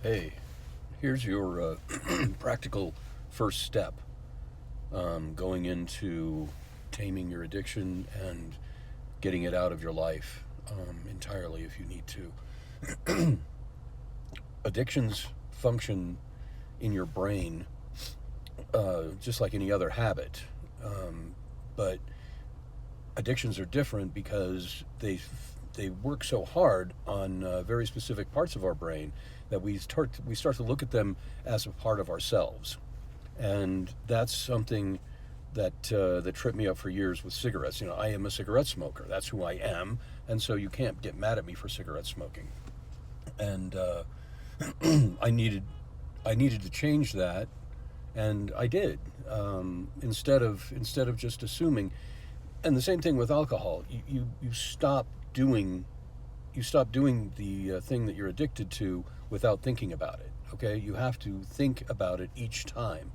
Hey, here's your practical first step going into taming your addiction and getting it out of your life entirely if you need to. Addictions function in your brain just like any other habit, but addictions are different because they work so hard on very specific parts of our brain that we start to look at them as a part of ourselves, and that's something that tripped me up for years with cigarettes. You know, I am a cigarette smoker. That's who I am, and so you can't get mad at me for cigarette smoking. And I needed I needed to change that, and I did. Instead of just assuming, and the same thing with alcohol. You stop doing the thing that you're addicted to without thinking about it. Okay, you have to think about it each time.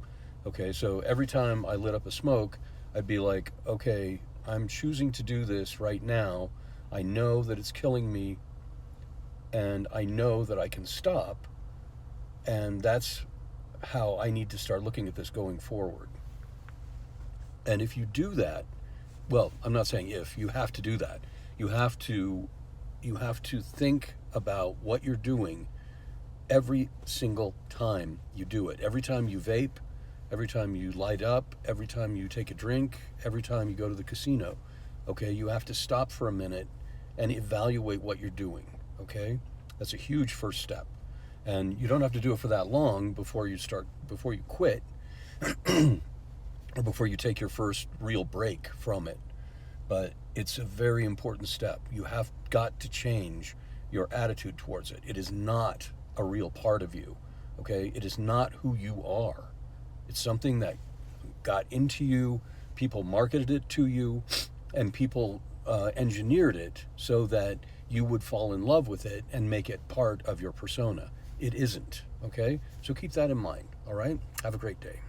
Okay, so every time I lit up a smoke, I'd be like, okay, I'm choosing to do this right now. I know that it's killing me, and I know that I can stop, and that's how I need to start looking at this going forward. And if you do that, well, I'm not saying if, you have to do that. You have to you have to think about what you're doing every single time you do it. Every time you vape, every time you light up, every time you take a drink, every time you go to the casino. Okay, you have to stop for a minute and evaluate what you're doing. Okay, that's a huge first step, and you don't have to do it for that long before you quit, or before you take your first real break from it. But it's a very important step. You have got to change your attitude towards it. It is not a real part of you. Okay, it is not who you are. It's something that got into you. People marketed it to you, and people engineered it so that you would fall in love with it and make it part of your persona. It isn't. Okay, so keep that in mind. All right, have a great day.